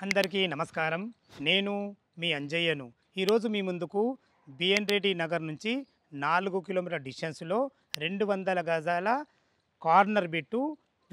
అందరికీ నమస్కారం. నేను మీ అంజయ్యను. ఈరోజు మీ ముందుకు బిఎన్ రెడ్డి నగర్ నుంచి 4 కిలోమీటర్ల డిస్టెన్స్‌లో 200 గజాల corner bit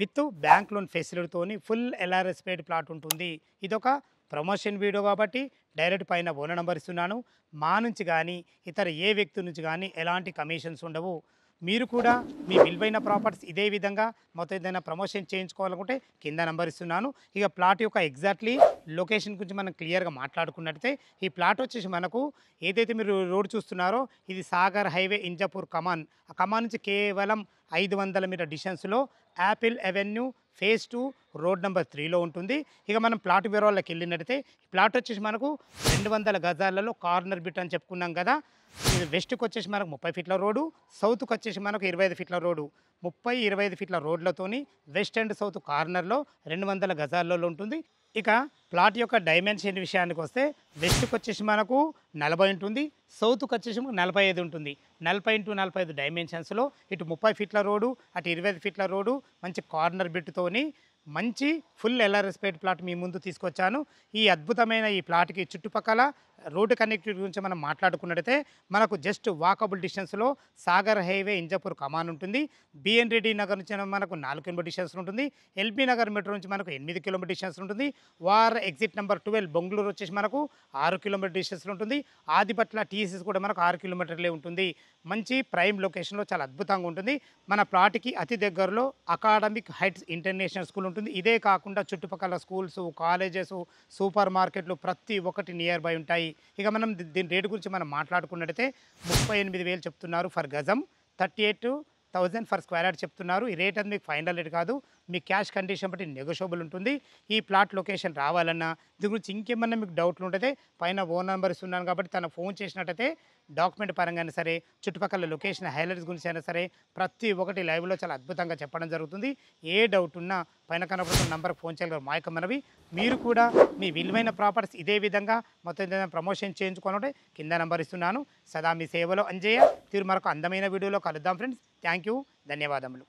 with bank loan ఫెసిలిటీతోని ఫుల్ ఎల్ఆర్ఎస్ పేడ్ ప్లాట్ ఉంటుంది. ఇదొక ప్రమోషన్ వీడియో కాబట్టి డైరెక్ట్ పైన ఓనర్ నంబర్ ఇస్తున్నాను. మా నుంచి గానీ, ఇతర ఏ వ్యక్తి నుంచి గానీ ఎలాంటి కమిషన్స్ ఉండవు. మీరు కూడా మీ విలువైన ప్రాపర్టీస్ ఇదే విధంగా మొత్తం ఏదైనా ప్రమోషన్ చేయించుకోవాలనుకుంటే కింద నంబర్ ఇస్తున్నాను. ఇక ప్లాట్ యొక్క ఎగ్జాక్ట్లీ లొకేషన్ గురించి మనం క్లియర్‌గా మాట్లాడుకున్నట్టయితే ఈ ప్లాట్ వచ్చేసి మనకు ఏదైతే మీరు రోడ్ చూస్తున్నారో ఇది సాగర్ హైవే ఇంజాపూర్ కమాన్. ఆ కమాన్ నుంచి కేవలం 500 మీటర్ డిస్టెన్స్‌లో Apple Avenue phase 2 road number 3లో ఉంటుంది. ఇక మనం ప్లాట్ వివరాల్లోకి వెళ్ళినట్టయితే ఈ ప్లాట్ వచ్చేసి మనకు 200 గజాలలో కార్నర్ బిట్ అని చెప్పుకున్నాం కదా. ఇది వెస్ట్‌కి వచ్చేసి మనకు 30 ఫీట్ల రోడ్డు, సౌత్‌కి వచ్చేసి మనకు 25 ఫీట్ల రోడ్డు. 30, 25 ఫీట్ల రోడ్లతోని వెస్ట్ అండ్ సౌత్ కార్నర్‌లో 200 గజాలలో ఉంటుంది. ఇక ప్లాట్ యొక్క డైమెన్షన్ విషయానికి వస్తే వెస్ట్‌కి వచ్చేసి మనకు 40 ఉంటుంది, సౌత్‌కి వచ్చేసి 45 ఉంటుంది. 40x45 డైమెన్షన్స్‌లో ఇటు 30 ఫీట్ల రోడ్డు, అటు 25 ఫీట్ల రోడ్డు, మంచి కార్నర్ బిట్‌తోని మంచి ఫుల్ ఎల్ఆర్ఎస్ పేడ్ ప్లాట్ మీ ముందు తీసుకొచ్చాను. ఈ అద్భుతమైన ఈ ప్లాట్‌కి చుట్టుపక్కల రోడ్డు కనెక్టివిటీ గురించి మనం మాట్లాడుకున్నట్టయితే మనకు జస్ట్ వాకబుల్ డిస్టెన్స్‌లో సాగర్ హైవే ఇంజాపూర్ కమాన్ ఉంటుంది. బిఎన్ రెడ్డి నగర్ నుంచి మనకు 4 కిలోమీటర్ డిస్టెన్స్ ఉంటుంది. ఎల్బీ నగర్ మెట్రో నుంచి మనకు 8 కిలోమీటర్ డిస్టెన్స్ ఉంటుంది. వార్ ఎగ్జిట్ నెంబర్ 12 బెంగుళూరు వచ్చేసి మనకు 6 కిలోమీటర్ డిస్టెన్స్‌లో ఉంటుంది. ఆదిపట్ల టీసీఎస్ కూడా మనకు 6 కిలోమీటర్లే ఉంటుంది. మంచి ప్రైమ్ లొకేషన్‌లో చాలా అద్భుతంగా ఉంటుంది. మన ప్లాట్‌కి అతి దగ్గరలో అకాడమిక్ హైట్స్ ఇంటర్నేషనల్ స్కూల్ ఉంటుంది. ఇదే కాకుండా చుట్టుపక్కల స్కూల్స్, కాలేజెస్, సూపర్ మార్కెట్లు ప్రతి ఒక్కటి నియర్ బై ఉంటాయి. ఇక మనం దీని రేటు గురించి మనం మాట్లాడుకున్నట్టయితే 38,000 చెప్తున్నారు ఫర్ గజం, 38,000 ఫర్ స్క్వేర్ యార్డ్ చెప్తున్నారు. ఈ రేట్ అది మీకు ఫైనల్ రేట్ కాదు, మీ క్యాష్ కండిషన్ బట్టి నెగోషియబుల్ ఉంటుంది. ఈ ప్లాట్ లొకేషన్ రావాలన్నా దీని గురించి ఇంకేమన్నా మీకు డౌట్లు ఉంటే పైన ఓన్ నెంబర్ ఇస్తున్నాను కాబట్టి తనకు ఫోన్ చేసినట్టయితే డాక్యుమెంట్ పరంగానే సరే, చుట్టుపక్కల లొకేషన్ హైలైట్స్ గురించి అయినా సరే ప్రతి ఒక్కటి లైవ్లో చాలా అద్భుతంగా చెప్పడం జరుగుతుంది. ఏ డౌట్ ఉన్నా పైన కనబడుతున్న నంబర్కి ఫోన్ చేయగలరు. మా యొక్క మనవి, మీరు కూడా మీ విలువైన ప్రాపర్టీస్ ఇదే విధంగా మొత్తం ఏదైనా ప్రమోషన్ చేయించుకోవాలంటే కింద నంబర్ ఇస్తున్నాను. సదా మీ సేవలో అంజయ్య. తీరు మరొక అందమైన వీడియోలో కలుద్దాం ఫ్రెండ్స్. థ్యాంక్ యూ, ధన్యవాదములు.